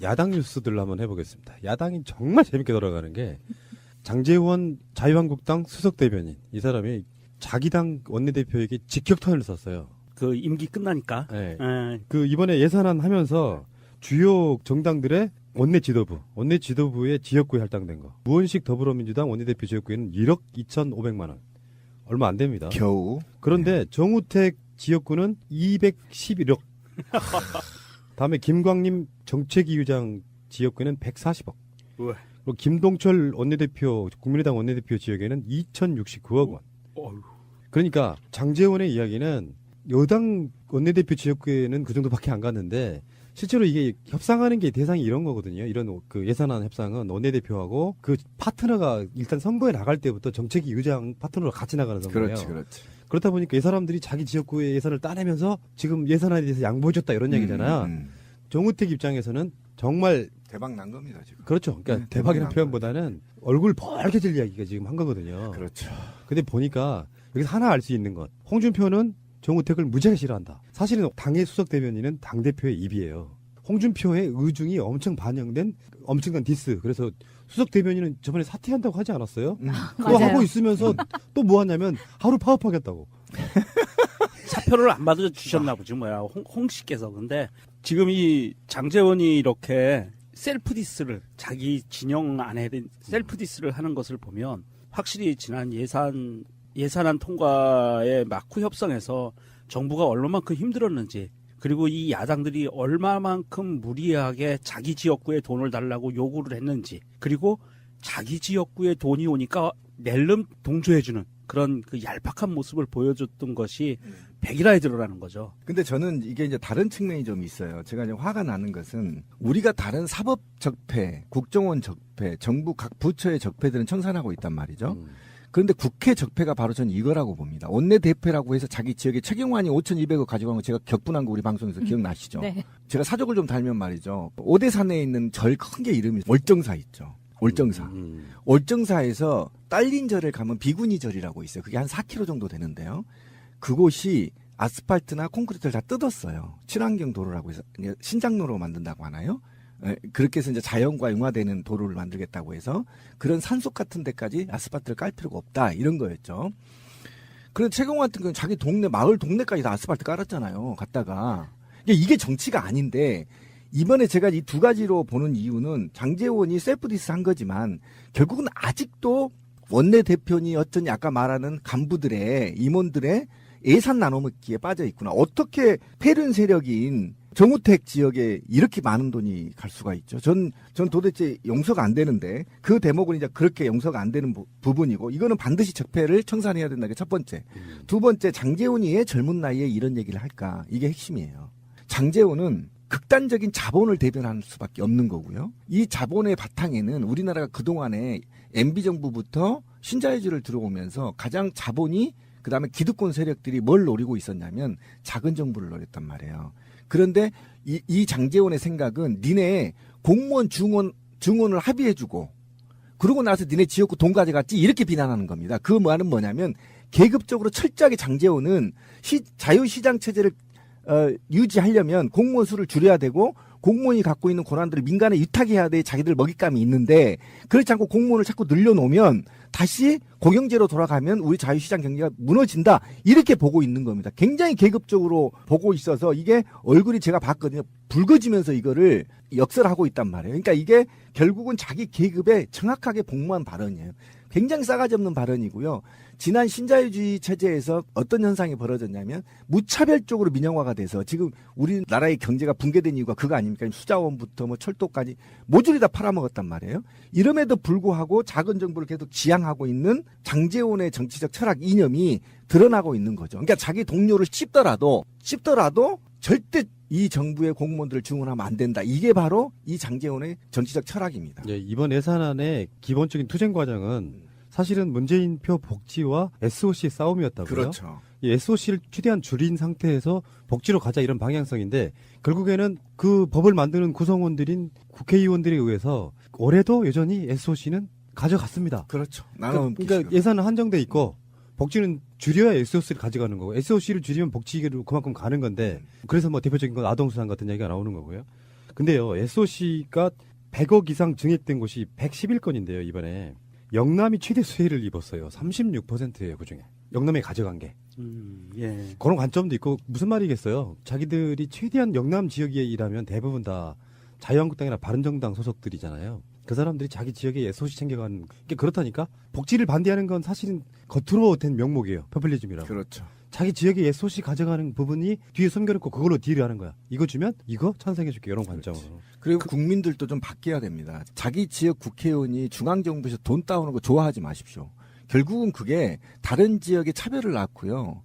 야당 뉴스들로 한번 해보겠습니다. 야당이 정말 재밌게 돌아가는 게 장제원 자유한국당 수석 대변인 이 사람이 자기 당 원내대표에게 직격탄을 쐈어요. 그 임기 끝나니까. 네. 그 이번에 예산안 하면서 주요 정당들의 원내 지도부의 지역구에 할당된 거. 우원식 더불어민주당 원내대표 지역구에는 1억 2,500만 원. 얼마 안 됩니다. 겨우. 그런데 정우택 지역구는 211억. 다음에 김광림 정책위의장 지역구에는 140억. 우와. 그리고 김동철 원내대표 국민의당 원내대표 지역에는 2,069억 원. 어휴. 그러니까 장제원의 이야기는 여당 원내대표 지역구에는 그 정도밖에 안 갔는데 실제로 이게 협상하는 게 대상이 이런 거거든요. 이런 그 예산안 협상은 원내대표하고 그 파트너가 일단 선거에 나갈 때부터 정책위 의장 파트너로 같이 나가는 선거예요. 그렇지. 그렇다 보니까 이 사람들이 자기 지역구의 예산을 따내면서 지금 예산안에 대해서 양보해줬다 이런 얘기잖아요. 정우택 입장에서는 정말 대박 난 겁니다, 지금. 그렇죠. 그러니까 대박이라는 표현보다는 얼굴 벌게질 이야기가 지금 한 거거든요. 그렇죠. 근데 보니까 여기서 하나 알 수 있는 것. 홍준표는 정우택을 무지하게 싫어한다. 사실은 당의 수석 대변인은 당대표의 입이에요. 홍준표의 의중이 엄청 반영된 엄청난 디스. 그래서 수석 대변인은 저번에 사퇴한다고 하지 않았어요? 그거 맞아요. 하고 있으면서 또 뭐 하냐면 하루 파업하겠다고. 사표를 안 받아주셨나 보지 뭐야 홍 씨께서. 근데 지금 이 장제원이 이렇게 셀프 디스를 자기 진영 안에 셀프 디스를 하는 것을 보면 확실히 지난 예산안 통과의 막후 협상에서 정부가 얼마만큼 힘들었는지, 그리고 이 야당들이 얼마만큼 무리하게 자기 지역구에 돈을 달라고 요구를 했는지, 그리고 자기 지역구에 돈이 오니까 낼름 동조해주는 그런 그 얄팍한 모습을 보여줬던 것이 백일화에 드러나는 거죠. 근데 저는 이게 이제 다른 측면이 좀 있어요. 제가 이제 화가 나는 것은 우리가 다른 사법 적폐, 국정원 적폐, 정부 각 부처의 적폐들은 청산하고 있단 말이죠. 그런데 국회 적폐가 바로 전 이거라고 봅니다. 원내대표라고 해서 자기 지역에 최경환이 5,200억 가져간 거 제가 격분한 거 우리 방송에서 기억나시죠? 네. 제가 사족을 좀 달면 말이죠. 오대산에 있는 절 큰 게 이름이 월정사 있죠. 월정사. 월정사에서 딸린 절을 가면 비구니 절이라고 있어요. 그게 한 4km 정도 되는데요. 그곳이 아스팔트나 콘크리트를 다 뜯었어요. 친환경 도로라고 해서 신장로로 만든다고 하나요? 그렇게 해서 이제 자연과 융화되는 도로를 만들겠다고 해서 그런 산속 같은 데까지 아스팔트를 깔 필요가 없다 이런 거였죠. 그런데 최경환 같은 경우는 자기 동네 마을 동네까지 다 아스팔트 깔았잖아요. 갔다가 이게 정치가 아닌데 이번에 제가 이 두 가지로 보는 이유는 장제원이 셀프디스 한 거지만 결국은 아직도 원내대표니 어쩐지 아까 말하는 간부들의 임원들의 예산 나눠먹기에 빠져 있구나. 어떻게 패륜 세력인 정우택 지역에 이렇게 많은 돈이 갈 수가 있죠. 전 도대체 용서가 안 되는데 그 대목은 이제 그렇게 용서가 안 되는 부분이고 이거는 반드시 적폐를 청산해야 된다는 게 첫 번째. 두 번째, 장제원이 왜 젊은 나이에 이런 얘기를 할까? 이게 핵심이에요. 장제원은 극단적인 자본을 대변할 수밖에 없는 거고요. 이 자본의 바탕에는 우리나라가 그동안에 MB정부부터 신자유주의를 들어오면서 가장 자본이 그다음에 기득권 세력들이 뭘 노리고 있었냐면 작은 정부를 노렸단 말이에요. 그런데 이 장제원의 생각은 니네 공무원 중원을 합의해주고 그러고 나서 니네 지역구 돈 가져갔지 이렇게 비난하는 겁니다. 그 말은 뭐냐면 계급적으로 철저하게 장제원은 자유시장 체제를 유지하려면 공무원 수를 줄여야 되고 공무원이 갖고 있는 권한들을 민간에 위탁해야 돼 자기들 먹잇감이 있는데 그렇지 않고 공무원을 자꾸 늘려놓으면 다시 고경제로 돌아가면 우리 자유시장 경제가 무너진다 이렇게 보고 있는 겁니다. 굉장히 계급적으로 보고 있어서 이게 얼굴이 제가 봤거든요. 붉어지면서 이거를 역설하고 있단 말이에요. 그러니까 이게 결국은 자기 계급에 정확하게 복무한 발언이에요. 굉장히 싸가지 없는 발언이고요. 지난 신자유주의 체제에서 어떤 현상이 벌어졌냐면 무차별적으로 민영화가 돼서 지금 우리나라의 경제가 붕괴된 이유가 그거 아닙니까? 수자원부터 뭐 철도까지 모조리 다 팔아먹었단 말이에요. 이름에도 불구하고 작은 정부를 계속 지향하고 있는 장제원의 정치적 철학 이념이 드러나고 있는 거죠. 그러니까 자기 동료를 씹더라도 절대 이 정부의 공무원들을 증언하면 안 된다. 이게 바로 이 장제원의 정치적 철학입니다. 예, 이번 예산안의 기본적인 투쟁 과정은 사실은 문재인 표 복지와 SOC의 싸움이었다고요. 그렇죠. 이 SOC를 최대한 줄인 상태에서 복지로 가자 이런 방향성인데 결국에는 그 법을 만드는 구성원들인 국회의원들에 의해서 올해도 여전히 SOC는 가져갔습니다. 그렇죠. 그러니까 예산은 한정돼 있고 복지는 줄여야 SOC를 가져가는 거고 SOC를 줄이면 복지로 그만큼 가는 건데 그래서 뭐 대표적인 건 아동수당 같은 얘기가 나오는 거고요. 근데요, SOC가 100억 이상 증액된 곳이 111건인데요, 이번에. 영남이 최대 수혜를 입었어요. 36%예요, 그 중에. 영남에 가져간 게. 예. 그런 관점도 있고, 무슨 말이겠어요? 자기들이 최대한 영남 지역에 일하면 대부분 다 자유한국당이나 바른정당 소속들이잖아요. 그 사람들이 자기 지역에 SOC 챙겨가는 게 그렇다니까? 복지를 반대하는 건 사실은 겉으로 된 명목이에요. 포퓰리즘이라고. 그렇죠. 자기 지역에 SOC 가져가는 부분이 뒤에 숨겨놓고 그걸로 딜을 하는 거야. 이거 주면 이거 찬성해줄게. 이런 관점으로. 그리고 국민들도 좀 바뀌어야 됩니다. 자기 지역 국회의원이 중앙정부에서 돈 따오는 거 좋아하지 마십시오. 결국은 그게 다른 지역의 차별을 낳고요.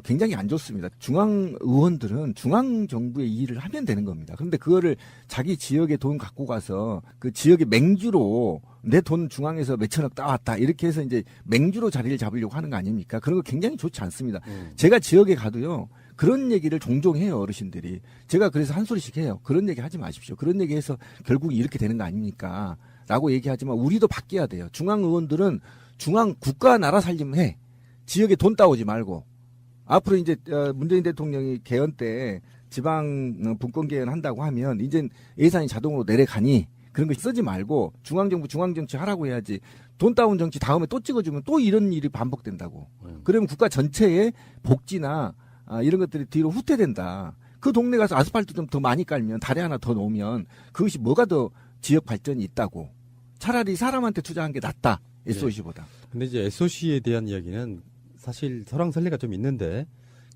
굉장히 안 좋습니다. 중앙 의원들은 중앙 정부의 일을 하면 되는 겁니다. 그런데 그거를 자기 지역에 돈 갖고 가서 그 지역의 맹주로 내 돈 중앙에서 몇천억 따왔다 이렇게 해서 이제 맹주로 자리를 잡으려고 하는 거 아닙니까? 그런 거 굉장히 좋지 않습니다. 제가 지역에 가도요. 그런 얘기를 종종 해요, 어르신들이. 제가 그래서 한 소리씩 해요. 그런 얘기 하지 마십시오. 그런 얘기 해서 결국 이렇게 되는 거 아닙니까? 라고 얘기하지만 우리도 바뀌어야 돼요. 중앙 의원들은 중앙 국가 나라 살림 해. 지역에 돈 따오지 말고. 앞으로 이제 문재인 대통령이 개헌 때 지방 분권 개헌 한다고 하면 이제 예산이 자동으로 내려가니 그런 거 쓰지 말고 중앙정부 중앙정치 하라고 해야지. 돈 따온 정치 다음에 또 찍어주면 또 이런 일이 반복된다고. 그러면 국가 전체의 복지나 이런 것들이 뒤로 후퇴된다. 그 동네 가서 아스팔트 좀 더 많이 깔면 다리 하나 더 놓으면 그것이 뭐가 더 지역 발전이 있다고. 차라리 사람한테 투자한 게 낫다. SOC보다. 근데 이제 SOC에 대한 이야기는 사실 설왕설래가 좀 있는데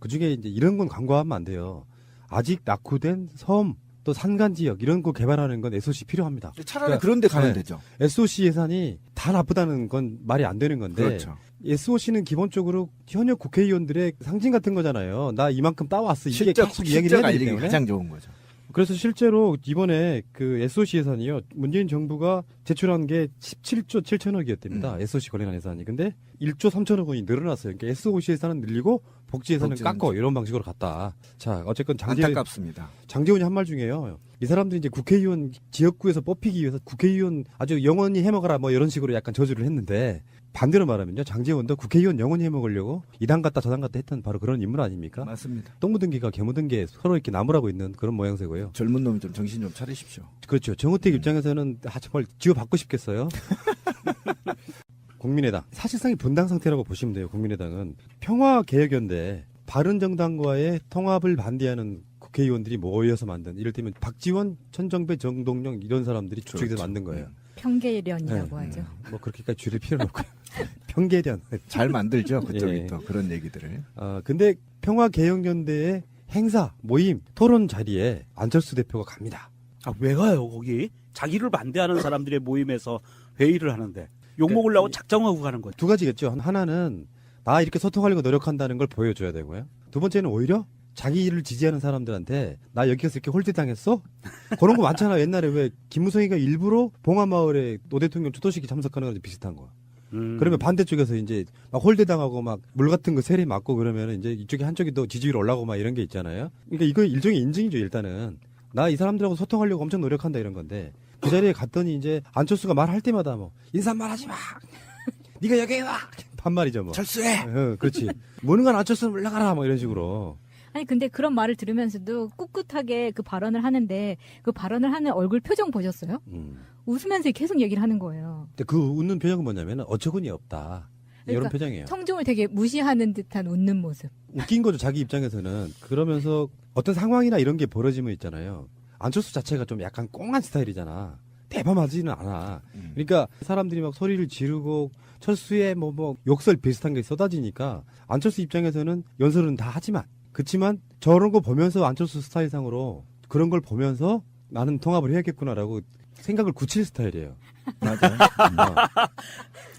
그중에 이제 이런 건 간과하면 안 돼요. 아직 낙후된 섬 또 산간 지역 이런 거 개발하는 건 SOC 필요합니다. 차라리 그러니까, 그런 데 가면 네. 되죠. SOC 예산이 다 나쁘다는 건 말이 안 되는 건데 그렇죠. SOC는 기본적으로 현역 국회의원들의 상징 같은 거잖아요. 나 이만큼 따왔어. 이게 실적 계속 이야기를 해야 되기 알리기 때문에. 가장 좋은 거죠. 그래서 실제로 이번에 그 SOC 예산이요. 문재인 정부가 제출한 게 17조 7천억이었답니다. SOC 관련한 예산이. 근데 1조 3천억 원이 늘어났어요. 그러니까 SOC 예산은 늘리고 복지 예산은 복지는 깎고 이런 방식으로 갔다. 자, 어쨌건 안타깝습니다. 장제원이 한 말 중에요. 이 사람들이 이제 국회의원 지역구에서 뽑히기 위해서 국회의원 아주 영원히 해먹어라 뭐 이런 식으로 약간 저주를 했는데 반대로 말하면요. 장제원도 국회의원 영원히 해먹으려고 이당 갔다 저당 갔다 했던 바로 그런 인물 아닙니까? 맞습니다. 똥 묻은 개가 개 묻은 개 서로 이렇게 나무라고 있는 그런 모양새고요. 젊은 놈이 좀 정신 좀 차리십시오. 그렇죠. 정우택 입장에서는 정말 지워받고 싶겠어요. 국민의당. 사실상의 분당 상태라고 보시면 돼요. 국민의당은. 평화개혁연대 바른정당과의 통합을 반대하는 국회의원들이 모여서 만든 이를테면 박지원, 천정배, 정동영 이런 사람들이 주축해서 그렇죠. 만든 거예요. 평계련이라고 하죠. 뭐 그렇게까지 줄일 필요는 없고요. 평계련. 잘 만들죠. 그쪽이 예. 또 그런 얘기들을. 근데 평화개혁연대의 행사, 모임, 토론 자리에 안철수 대표가 갑니다. 아, 왜 가요, 거기? 자기를 반대하는 사람들의 모임에서 회의를 하는데 욕 먹으려고 작정하고 가는 거죠. 두 가지겠죠. 하나는 나 이렇게 소통하려고 노력한다는 걸 보여줘야 되고요. 두 번째는 오히려 자기를 지지하는 사람들한테 나 여기 가서 이렇게 홀대당했어? 그런 거 많잖아. 옛날에 왜 김무성이가 일부러 봉화마을에 노 대통령 추도식에 참석하는 거랑 비슷한 거. 그러면 반대쪽에서 이제 막 홀대당하고 막 물 같은 거 세례 맞고 그러면 이제 이쪽에 한쪽이 더 지지율 올라가고 막 이런 게 있잖아요. 그러니까 이거 일종의 인증이죠. 일단은 나 이 사람들하고 소통하려고 엄청 노력한다 이런 건데 그 자리에 갔더니 이제 안철수가 말할 때마다 뭐 인사말 하지 마. 네가 여기 와. 반말이죠 뭐. 철수해. 그렇지. 뭐는 건 안철수는 물러가라 뭐 이런 식으로. 아니 근데 그런 말을 들으면서도 꿋꿋하게 그 발언을 하는데 그 발언을 하는 얼굴 표정 보셨어요? 웃으면서 계속 얘기를 하는 거예요. 근데 그 웃는 표정은 뭐냐면 어처구니 없다. 이런 그러니까 표정이에요. 청중을 되게 무시하는 듯한 웃는 모습. 웃긴 거죠. 자기 입장에서는. 그러면서 어떤 상황이나 이런 게 벌어지면 있잖아요. 안철수 자체가 좀 약간 꽁한 스타일이잖아. 대범하지는 않아. 그러니까 사람들이 막 소리를 지르고 철수의 뭐 욕설 비슷한 게 쏟아지니까 안철수 입장에서는 연설은 다 하지만 그렇지만 저런 거 보면서 안철수 스타일상으로 그런 걸 보면서 나는 통합을 해야겠구나라고 생각을 굳힐 스타일이에요. 맞아요.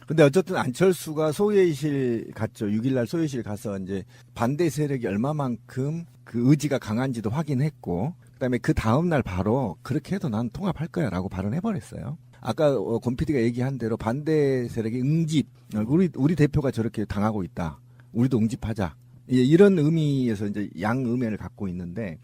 근데 어쨌든 안철수가 소회의실 갔죠. 6일날 소회의실 가서 이제 반대 세력이 얼마만큼 그 의지가 강한지도 확인했고, 그다음에 그 다음날 바로 그렇게 해도 난 통합할 거야라고 발언해버렸어요. 아까 권 PD가 얘기한 대로 반대 세력이 응집, 우리 대표가 저렇게 당하고 있다. 우리도 응집하자. 이런 의미에서 이제 양의면을 갖고 있는데,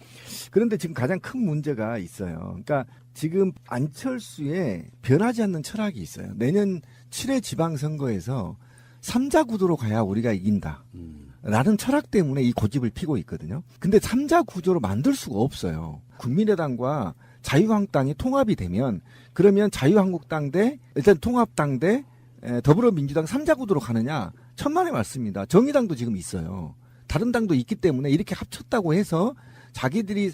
그런데 지금 가장 큰 문제가 있어요. 그러니까 지금 안철수의 변하지 않는 철학이 있어요. 내년 7회 지방선거에서 3자 구도로 가야 우리가 이긴다. 라는 철학 때문에 이 고집을 피고 있거든요. 근데 3자 구조로 만들 수가 없어요. 국민의당과 자유한국당이 통합이 되면 그러면 자유한국당 대 일단 통합당 대 더불어민주당 3자 구도로 가느냐 천만의 말씀입니다. 정의당도 지금 있어요. 다른 당도 있기 때문에 이렇게 합쳤다고 해서 자기들이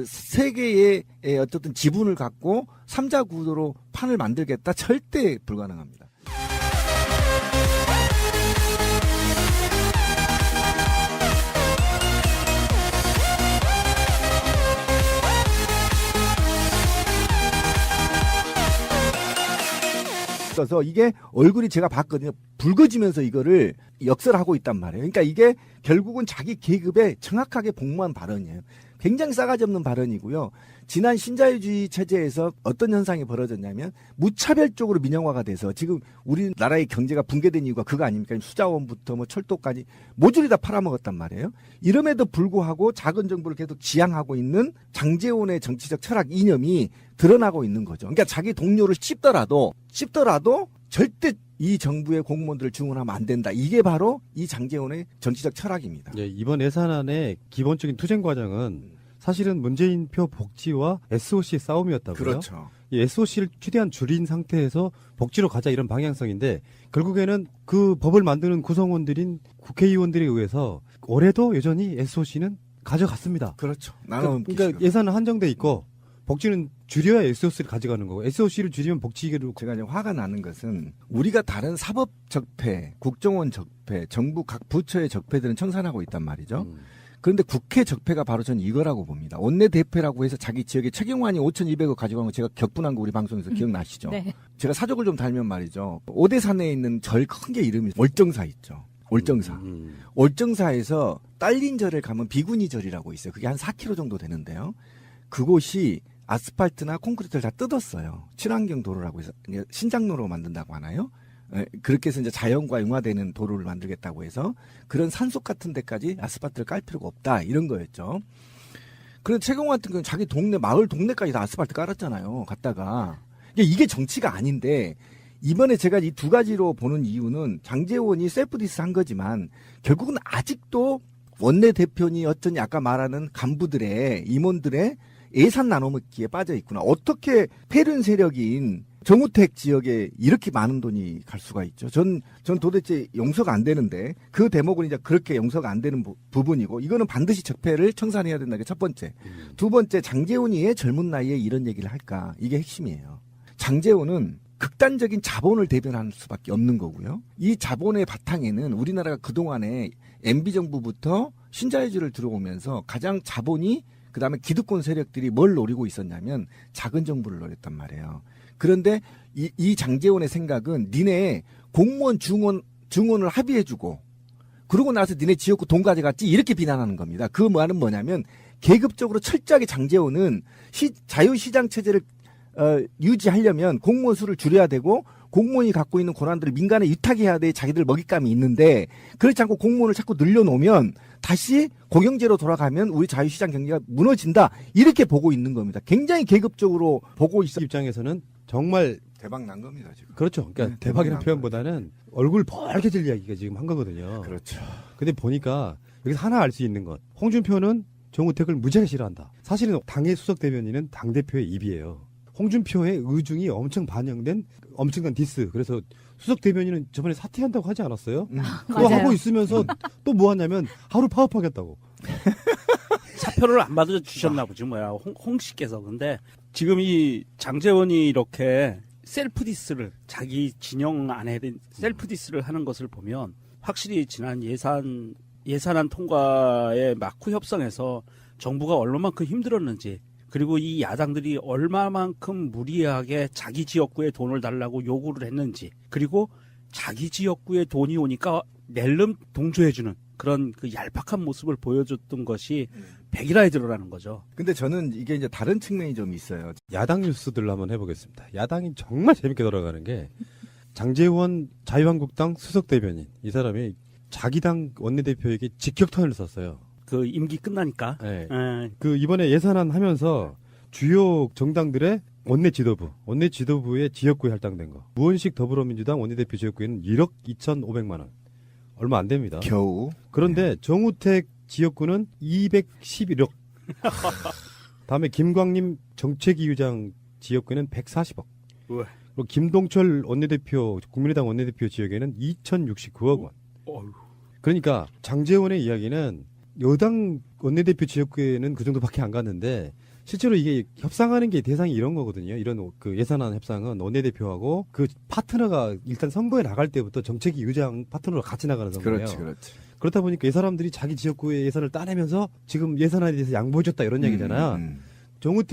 세 개의 어쨌든 지분을 갖고 3자 구도로 판을 만들겠다 절대 불가능합니다. 있어서 이게 얼굴이 제가 봤거든요. 붉어지면서 이거를 역설하고 있단 말이에요. 그러니까 이게 결국은 자기 계급에 정확하게 복무한 발언이에요. 굉장히 싸가지 없는 발언이고요. 지난 신자유주의 체제에서 어떤 현상이 벌어졌냐면 무차별적으로 민영화가 돼서 지금 우리나라의 경제가 붕괴된 이유가 그거 아닙니까? 수자원부터 뭐 철도까지 모조리 다 팔아먹었단 말이에요. 이름에도 불구하고 작은 정부를 계속 지향하고 있는 장제원의 정치적 철학 이념이 드러나고 있는 거죠. 그러니까 자기 동료를 씹더라도 절대 이 정부의 공무원들을 증언하면 안 된다. 이게 바로 이 장제원의 정치적 철학입니다. 예, 이번 예산안의 기본적인 투쟁 과정은 사실은 문재인 표 복지와 SOC의 싸움이었다고요. 그렇죠. 이 SOC를 최대한 줄인 상태에서 복지로 가자 이런 방향성인데 결국에는 그 법을 만드는 구성원들인 국회의원들에 의해서 올해도 여전히 SOC는 가져갔습니다. 그렇죠. 그러니까 예산은 한정돼 있고 복지는 줄여야 SOC를 가져가는 거고 SOC를 줄이면 복지로 제가 이제 화가 나는 것은 우리가 다른 사법 적폐, 국정원 적폐, 정부 각 부처의 적폐들은 청산하고 있단 말이죠. 그런데 국회 적폐가 바로 전 이거라고 봅니다. 원내대표라고 해서 자기 지역에 최경환이 5,200억 가져간 거 제가 격분한 거 우리 방송에서 기억나시죠? 네. 제가 사족을 좀 달면 말이죠. 오대산에 있는 절 큰 게 이름이 월정사 있죠. 월정사. 월정사에서 딸린 절을 가면 비구니 절이라고 있어요. 그게 한 4km 정도 되는데요. 그곳이 아스팔트나 콘크리트를 다 뜯었어요. 친환경 도로라고 해서 신장로로 만든다고 하나요? 그렇게 해서 이제 자연과 융화되는 도로를 만들겠다고 해서 그런 산속 같은 데까지 아스팔트를 깔 필요가 없다 이런 거였죠. 그런데 최경환 같은 경우는 자기 동네 마을 동네까지 다 아스팔트 깔았잖아요. 갔다가 이게 정치가 아닌데 이번에 제가 이 두 가지로 보는 이유는 장제원이 셀프디스 한 거지만 결국은 아직도 원내대표니 어쩐지 아까 말하는 간부들의 임원들의 예산 나눠먹기에 빠져 있구나. 어떻게 패륜 세력인 정우택 지역에 이렇게 많은 돈이 갈 수가 있죠. 전 도대체 용서가 안 되는데 그 대목은 이제 그렇게 용서가 안 되는 부분이고 이거는 반드시 적폐를 청산해야 된다는 게 첫 번째. 두 번째, 장제원이 왜 젊은 나이에 이런 얘기를 할까? 이게 핵심이에요. 장제원은 극단적인 자본을 대변할 수밖에 없는 거고요. 이 자본의 바탕에는 우리나라가 그동안에 MB정부부터 신자유주의를 들어오면서 가장 자본이 그다음에 기득권 세력들이 뭘 노리고 있었냐면 작은 정부를 노렸단 말이에요. 그런데 이 장제원의 생각은 니네 공무원 증원을 합의해주고 그러고 나서 니네 지역구 돈 가져갔지 이렇게 비난하는 겁니다. 그 말은 뭐냐면 계급적으로 철저하게 장제원은 자유시장 체제를 유지하려면 공무원 수를 줄여야 되고 공무원이 갖고 있는 권한들을 민간에 위탁해야 돼 자기들 먹잇감이 있는데 그렇지 않고 공무원을 자꾸 늘려놓으면 다시 고경제로 돌아가면 우리 자유시장 경제가 무너진다 이렇게 보고 있는 겁니다. 굉장히 계급적으로 보고 있어. 입장에서는 정말 대박 난 겁니다 지금. 그렇죠. 그러니까 네, 대박이라는 대박이 난 표현보다는 얼굴 벌게질 이야기가 지금 한 거거든요. 그렇죠. 근데 보니까 여기서 하나 알 수 있는 것. 홍준표는 정우택을 무지하게 싫어한다. 사실은 당의 수석 대변인은 당 대표의 입이에요. 홍준표의 의중이 엄청 반영된 엄청난 디스. 그래서 수석 대변인은 저번에 사퇴한다고 하지 않았어요? 그거 맞아요. 하고 있으면서 또 뭐 하냐면 하루 파업하겠다고. 사표를 안 받아주셨나 보지 뭐야 홍 씨께서. 근데 지금 이 장제원이 이렇게 셀프디스를 자기 진영 안에 셀프디스를 하는 것을 보면 확실히 지난 예산안 통과의 마쿠 협상에서 정부가 얼마만큼 힘들었는지 그리고 이 야당들이 얼마만큼 무리하게 자기 지역구에 돈을 달라고 요구를 했는지 그리고 자기 지역구에 돈이 오니까 낼름 동조해주는 그런 그 얄팍한 모습을 보여줬던 것이 백일화에 드러나는 거죠. 근데 저는 이게 이제 다른 측면이 좀 있어요. 야당 뉴스들로 한번 해보겠습니다. 야당이 정말 재밌게 돌아가는 게 장제원 자유한국당 수석 대변인 이 사람이 자기 당 원내대표에게 직격탄을 쐈어요. 그 임기 끝나니까. 네. 에, 그 이번에 예산안 하면서 주요 정당들의 원내 지도부의 지역구에 할당된 거. 무원식 더불어민주당 원내대표 지역구에는 1억 2,500만 원. 얼마 안 됩니다. 겨우. 그런데 정우택 지역구는 211억. 다음에 김광림 정책위의장 지역구에는 140억. 우와. 그리고 김동철 원내대표 국민의당 원내대표 지역에는 2,069억 원. 어휴. 그러니까 장제원의 이야기는 여당 원내대표 지역구에는 그 정도밖에 안 갔는데 실제로 이게 협상하는 게 대상이 이런 거거든요. 이런 그 예산안 협상은 원내대표하고 그 파트너가 일단 선거에 나갈 때부터 정책위 의장 파트너로 같이 나가는 선거예요. 그렇지, 그렇지. 그렇다 보니까 이 사람들이 자기 지역구의 예산을 따내면서 지금 예산안에 대해서 양보해줬다 이런 얘기잖아요. 정우택